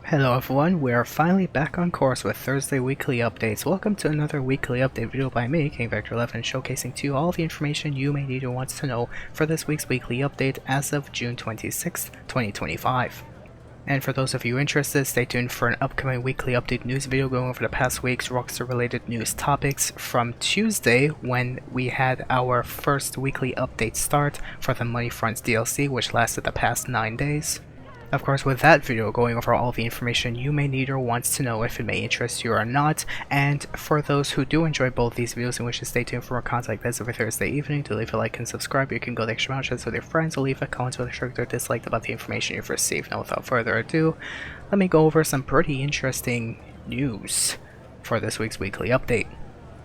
Hello everyone, we are finally back on course with Thursday weekly updates. Welcome to another weekly update video by me, King Vector 11, showcasing to you all the information you may need or want to know for this week's weekly update as of June 26th, 2025. And for those of you interested, stay tuned for an upcoming weekly update news video going over the past week's Rockstar related news topics from Tuesday, when we had our first weekly update start for the Money Fronts DLC, which lasted the past 9 days. Of course, with that video going over all the information you may need or wants to know if it may interest you or not. And for those who do enjoy both these videos and wish to stay tuned for more content like this every Thursday evening, to leave a like and subscribe. You can go the extra mile with your friends or leave a comment with a strict or disliked about the information you've received. Now without further ado, let me go over some pretty interesting news for this week's weekly update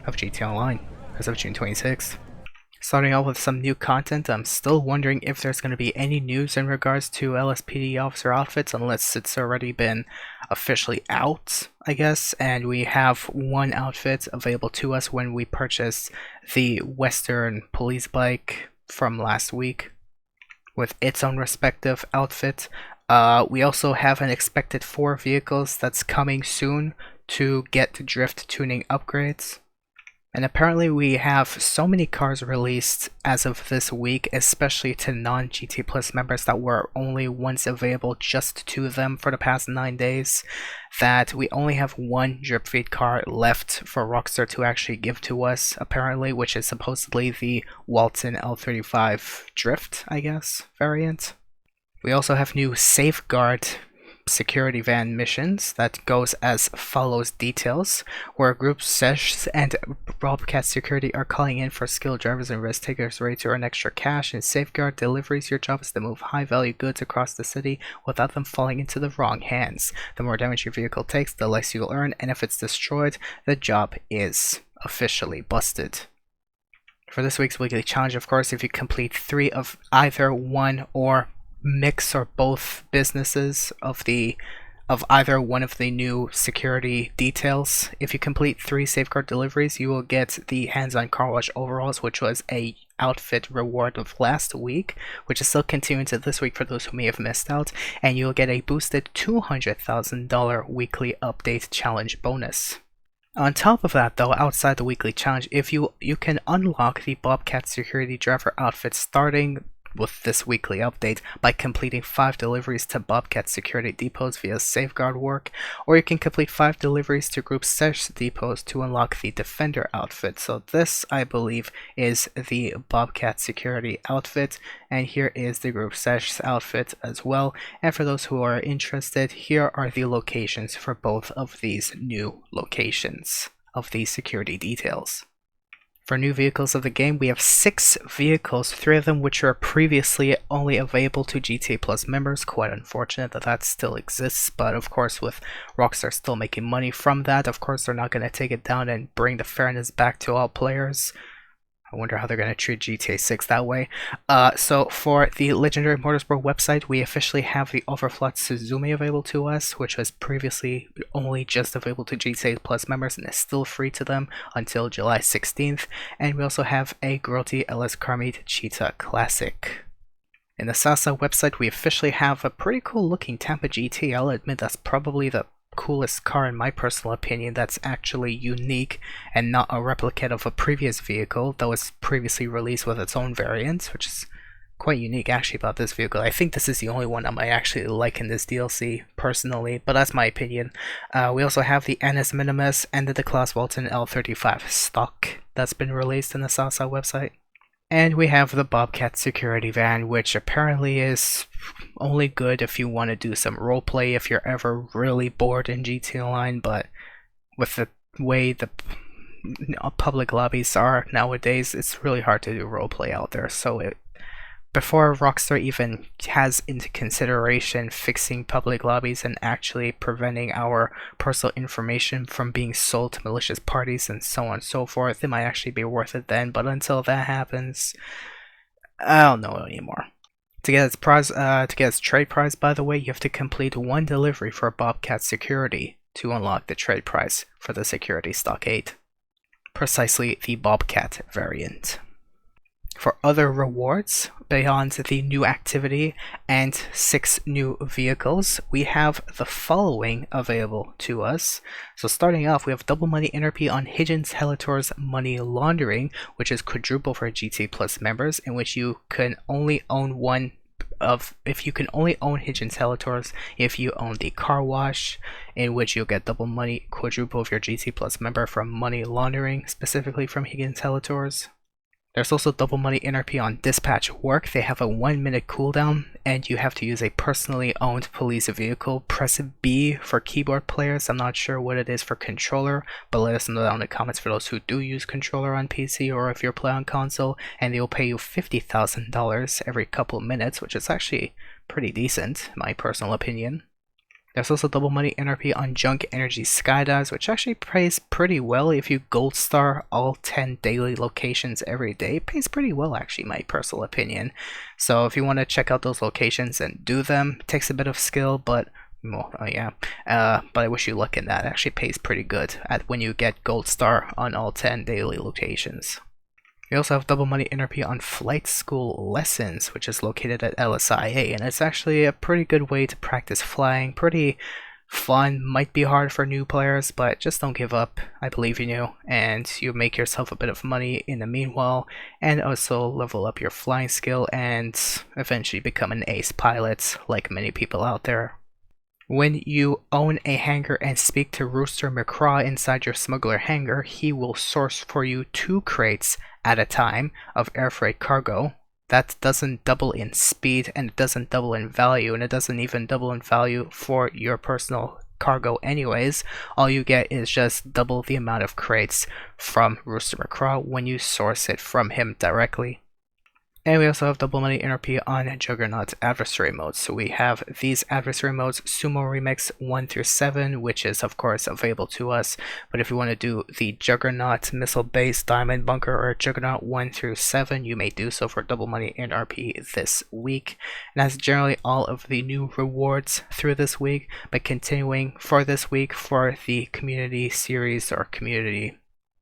of GTA Online as of June 26th. Starting out with some new content, I'm still wondering if there's going to be any news in regards to LSPD officer outfits, unless it's already been officially out, I guess, and we have one outfit available to us when we purchased the Western police bike from last week with its own respective outfit. We also have an expected 4 vehicles that's coming soon to get drift tuning upgrades. And apparently we have so many cars released as of this week, especially to non-GT Plus members that were only once available just to them for the past 9 days, that we only have one drip feed car left for Rockstar to actually give to us, apparently, which is supposedly the Walton L35 Drift, I guess, variant. We also have new Safeguard security van missions that goes as follows details, where Group Sesh and Bobcat Security are calling in for skilled drivers and risk takers ready to earn extra cash. And Safeguard deliveries, your job is to move high value goods across the city without them falling into the wrong hands. The more damage your vehicle takes, the less you'll earn, and if it's destroyed, the job is officially busted. For this week's weekly challenge, of course, if you complete 3 of either one or mix or both businesses of either one of the new security details, if you complete 3 Safeguard deliveries, you will get the hands-on car wash overalls, which was a outfit reward of last week, which is still continuing to this week for those who may have missed out, and you'll get a boosted $200,000 weekly update challenge bonus. On top of that, though, outside the weekly challenge, if you can unlock the Bobcat Security Driver outfit starting with this weekly update by completing 5 deliveries to Bobcat Security depots via Safeguard work, or you can complete 5 deliveries to Group Sesh depots to unlock the Defender outfit. So this, I believe, is the Bobcat Security outfit, and here is the Group Sesh outfit as well. And for those who are interested, here are the locations for both of these new locations of these security details. For new vehicles of the game, we have 6 vehicles, 3 of them which were previously only available to GTA Plus members. Quite unfortunate that that still exists, but of course with Rockstar still making money from that, of course they're not going to take it down and bring the fairness back to all players. I wonder how they're going to treat GTA 6 that way. So for the Legendary Motorsport website, we officially have the Overflot Suzume available to us, which was previously only just available to GTA Plus members and is still free to them until July 16th. And we also have a Grotti LS Carmite Cheetah Classic. In the Sasa website, we officially have a pretty cool looking Tampa GT. I'll admit that's probably the coolest car in my personal opinion that's actually unique and not a replicate of a previous vehicle that was previously released with its own variant, which is quite unique actually about this vehicle. I think this is the only one I might actually like in this DLC personally, but that's my opinion. We also have the NS Minimus and the Class Walton L35 stock that's been released in the Sasa website. And we have the Bobcat Security Van, which apparently is only good if you want to do some roleplay if you're ever really bored in GTA Online, but with the way the public lobbies are nowadays, it's really hard to do roleplay out there. So before Rockstar even has into consideration fixing public lobbies and actually preventing our personal information from being sold to malicious parties and so on and so forth, it might actually be worth it then. But until that happens, I don't know anymore. To get its trade prize, by the way, you have to complete 1 delivery for Bobcat Security to unlock the trade prize for the Security Stockade. Precisely the Bobcat variant. For other rewards, beyond the new activity and 6 new vehicles, we have the following available to us. So starting off, we have double money NRP on Higgins Helator's Money Laundering, which is quadruple for GT Plus members, in which you can only own one of, if you can only own Higgins Helator's if you own the car wash, in which you'll get double money quadruple of your GT Plus member from Money Laundering, specifically from Higgins Helator's. There's also double money NRP on Dispatch Work. They have a 1-minute cooldown, and you have to use a personally owned police vehicle. Press B for keyboard players. I'm not sure what it is for controller, but let us know down in the comments for those who do use controller on PC or if you're playing on console, and they'll pay you $50,000 every couple of minutes, which is actually pretty decent, in my personal opinion. There's also double money NRP on Junk Energy Skydives, which actually pays pretty well if you gold star all 10 daily locations every day. It pays pretty well, actually, my personal opinion. So if you want to check out those locations and do them, it takes a bit of skill, but well, but I wish you luck in that. It actually pays pretty good at when you get gold star on all 10 daily locations. We also have double money NRP on Flight School Lessons, which is located at LSIA, and it's actually a pretty good way to practice flying. Pretty fun, might be hard for new players, but just don't give up. I believe in you, and you make yourself a bit of money in the meanwhile, and also level up your flying skill and eventually become an ace pilot like many people out there. When you own a hangar and speak to Rooster McCraw inside your smuggler hangar, he will source for you 2 crates at a time of air freight cargo. That doesn't double in speed, and it doesn't double in value, and it doesn't even double in value for your personal cargo anyways. All you get is just double the amount of crates from Rooster McCraw when you source it from him directly. And we also have double money NRP on Juggernaut adversary modes. So we have these adversary modes, Sumo Remix 1 through 7, which is of course available to us. But if you want to do the Juggernaut Missile Base Diamond Bunker or Juggernaut 1 through 7, you may do so for double money NRP this week. And that's generally all of the new rewards through this week. But continuing for this week for the community series or community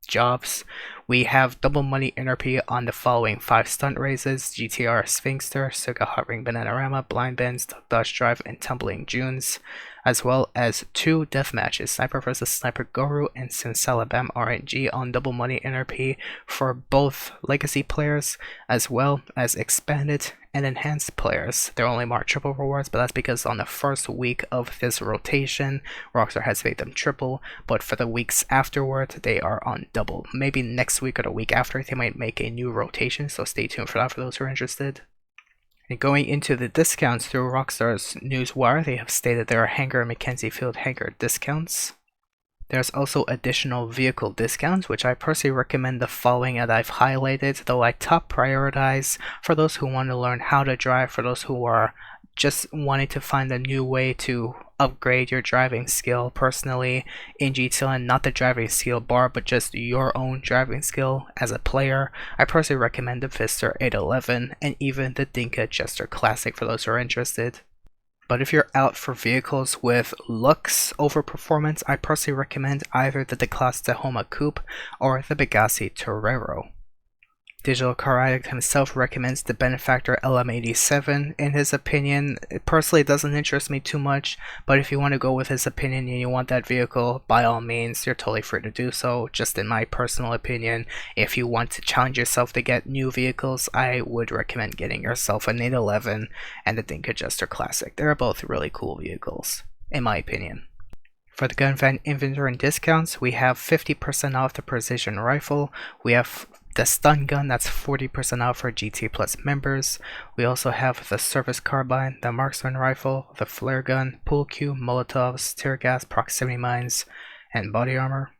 jobs, we have double money NRP on the following 5 stunt races: GTR Sphinxter, Suga Hot Ring Bananarama, Blind Bends, Dodge Drive, and Tumbling Dunes, as well as 2 death matches, Sniper vs Sniper Guru and Simsalabam RNG on double money NRP for both legacy players as well as expanded and enhanced players. They're only marked triple rewards, but that's because on the first week of this rotation, Rockstar has made them triple, but for the weeks afterward, they are on double. Maybe next week or the week after, they might make a new rotation, so stay tuned for that for those who are interested. And going into the discounts through Rockstar's Newswire, they have stated there are Hangar and Mackenzie Field Hangar discounts. There's also additional vehicle discounts, which I personally recommend the following that I've highlighted, though I top prioritize for those who want to learn how to drive, for those who are just wanting to find a new way to upgrade your driving skill personally in GTLN, not the driving skill bar, but just your own driving skill as a player. I personally recommend the Pfister 811 and even the Dinka Jester Classic for those who are interested. But if you're out for vehicles with looks over performance, I personally recommend either the DeClasse Tahoma Coupe or the Pegassi Torero. Digital Car Addict himself recommends the Benefactor LM87. In his opinion, it personally doesn't interest me too much, but if you want to go with his opinion and you want that vehicle, by all means, you're totally free to do so. Just in my personal opinion, if you want to challenge yourself to get new vehicles, I would recommend getting yourself an 811 and the Dinka Jester Classic. They're both really cool vehicles, in my opinion. For the gun van inventory and discounts, we have 50% off the Precision Rifle. We have the Stun Gun, that's 40% off for GT Plus members. We also have the Service Carbine, the Marksman Rifle, the Flare Gun, Pool Cue, Molotovs, Tear Gas, Proximity Mines, and Body Armor.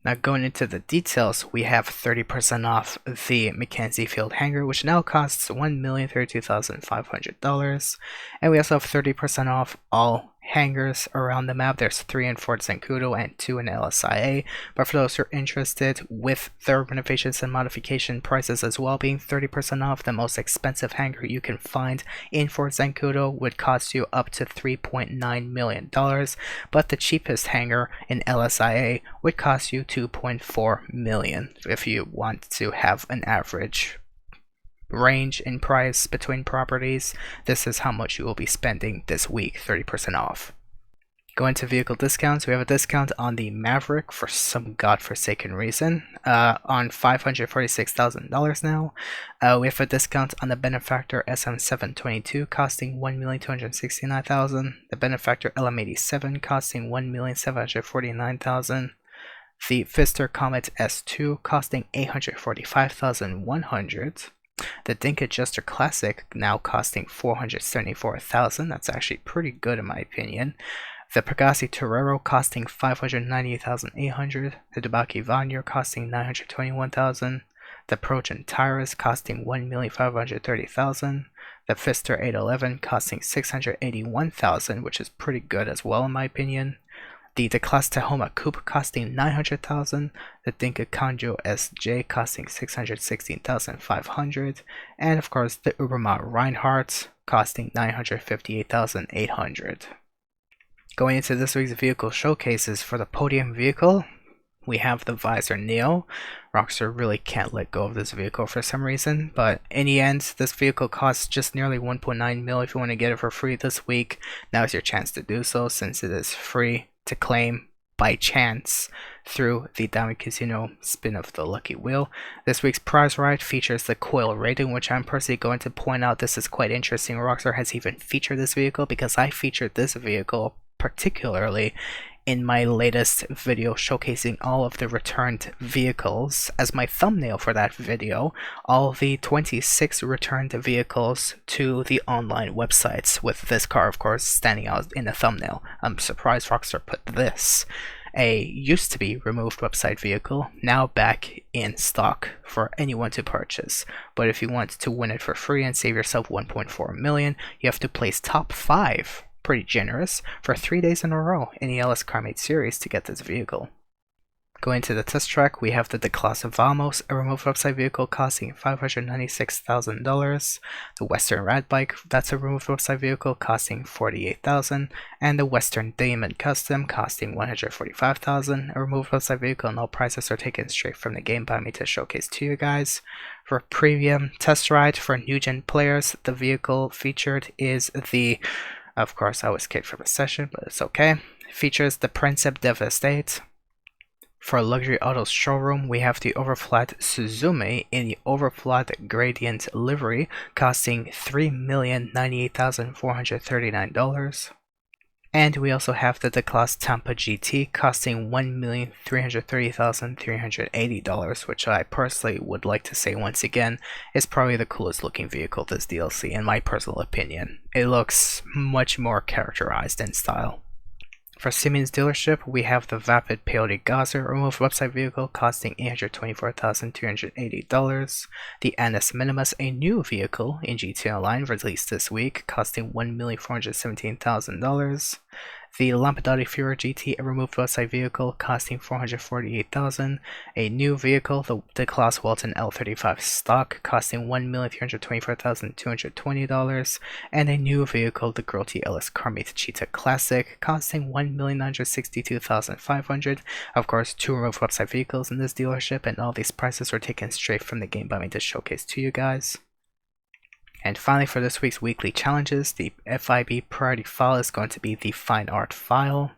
Now going into the details, we have 30% off the Mackenzie Field Hangar, which now costs $1,032,500. And we also have 30% off all hangars around the map. There's 3 in Fort Zancudo and 2 in LSIA. But for those who are interested, with their renovations and modification prices as well being 30% off, the most expensive hangar you can find in Fort Zancudo would cost you up to $3.9 million. But the cheapest hangar in LSIA would cost you $2.4 million if you want to have an average range in price between properties, this is how much you will be spending this week, 30% off. Going to vehicle discounts, we have a discount on the Maverick for some godforsaken reason, on $546,000 now. We have a discount on the Benefactor SM722 costing $1,269,000, the Benefactor LM87 costing $1,749,000, the Pfister Comet S2 costing $845,100. The Dink Adjuster Classic now costing $474,000. That's actually pretty good in my opinion. The Pegasi Torero costing $598,800. The Dubaki Vanir costing $921,000. The Progen Tyrus costing $1,530,000. The Pfister 811 costing $681,000, which is pretty good as well in my opinion. The Declass Tahoma Coupe costing $900,000, the Dinka Kanjo SJ costing $616,500, and of course the Ubermatt Reinhardt costing $958,800. Going into this week's vehicle showcases, for the podium vehicle, we have the Visor Neo. Rockstar really can't let go of this vehicle for some reason, but in the end, this vehicle costs just nearly 1.9 mil. If you want to get it for free this week, now is your chance to do so, since it is free to claim by chance through the Diamond Casino spin of the Lucky Wheel. This week's prize ride features the Coil Rating, which I'm personally going to point out this is quite interesting. Rockstar has even featured this vehicle because I featured this vehicle particularly in my latest video showcasing all of the returned vehicles as my thumbnail for that video, all the 26 returned vehicles to the online websites, with this car of course standing out in the thumbnail. I'm surprised Rockstar put this, a used to be removed website vehicle, now back in stock for anyone to purchase. But if you want to win it for free and save yourself 1.4 million, you have to place top 5, pretty generous, for 3 days in a row in the LS Carmate series to get this vehicle. Going to the test track, we have the Declass Vamos, a removed website vehicle costing $596,000, the Western Rad Bike, that's a removed website vehicle costing $48,000, and the Western Diamond Custom costing $145,000, a removed website vehicle, and all prices are taken straight from the game by me to showcase to you guys. For premium test ride for new gen players, the vehicle featured is the, of course I was kicked from the session, but it's okay, features the Princip Devastate. For Luxury Autos Showroom, we have the Overflat Suzume in the Overflat Gradient livery, costing $3,098,439. And we also have the Declass Tampa GT, costing $1,330,380, which I personally would like to say once again is probably the coolest looking vehicle this DLC, in my personal opinion. It looks much more characterized in style. For Siemens dealership, we have the Vapid Peyote Gazer removed website vehicle costing $824,280. The Annis Minimus, a new vehicle in GTA Online released this week, costing $1,417,000. The Lampadati Fura GT, a removed website vehicle costing $448,000. A new vehicle, the Declass Walton L35 stock, costing $1,324,220. And a new vehicle, the Grotti LS Carmate Cheetah Classic, costing $1,962,500. Of course, 2 removed website vehicles in this dealership, and all these prices were taken straight from the game by me to showcase to you guys. And finally, for this week's weekly challenges, the FIB priority file is going to be the Fine Art file.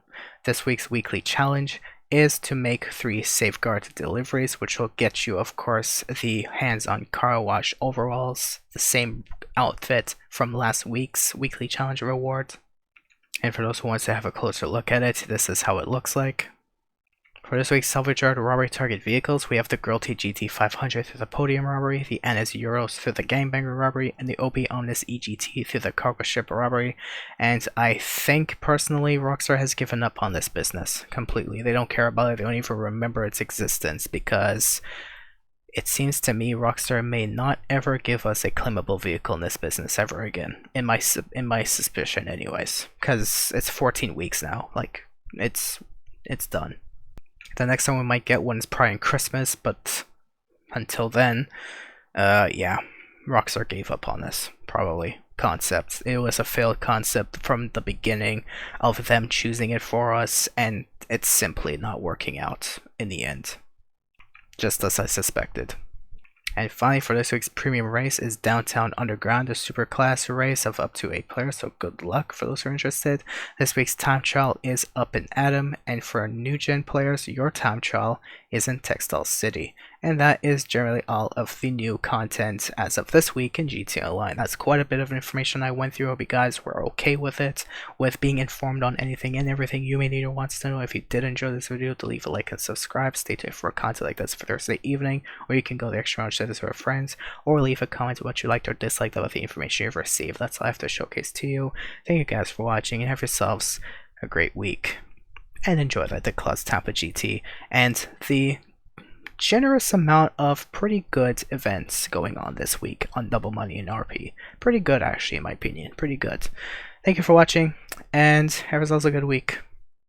This week's weekly challenge is to make 3 safeguard deliveries, which will get you, of course, the hands-on car wash overalls, the same outfit from last week's weekly challenge reward. And for those who want to have a closer look at it, this is how it looks like. For this week's salvage yard robbery target vehicles, we have the Grotti GT500 through the podium robbery, the Annis Euros through the gangbanger robbery, and the Obi Omnis EGT through the cargo ship robbery. And I think, personally, Rockstar has given up on this business completely. They don't care about it, they don't even remember its existence, because it seems to me Rockstar may not ever give us a claimable vehicle in this business ever again. In my suspicion anyways. Because it's 14 weeks now. Like, it's done. The next time we might get one is probably on Christmas, but until then, yeah, Rockstar gave up on this, probably, concept. It was a failed concept from the beginning of them choosing it for us, and it's simply not working out in the end, just as I suspected. And finally, for this week's premium race is Downtown Underground, a super class race of up to 8 players, so good luck for those who are interested. This week's time trial is up in Atom, and for new gen players, your time trial is in Textile City. And that is generally all of the new content as of this week in GTA Online. That's quite a bit of information I went through. Hope you guys were okay with it, with being informed on anything and everything you may need or wants to know. If you did enjoy this video, to leave a like and subscribe. Stay tuned for content like this for Thursday evening, or you can go the extra mile and share this with your friends, or leave a comment what you liked or disliked about the information you've received. That's all I have to showcase to you. Thank you guys for watching, and have yourselves a great week. And enjoy the Claus Tampa GT and the generous amount of pretty good events going on this week on Double Money and RP. Pretty good, actually, in my opinion. Pretty good. Thank you for watching, and have yourselves a good week.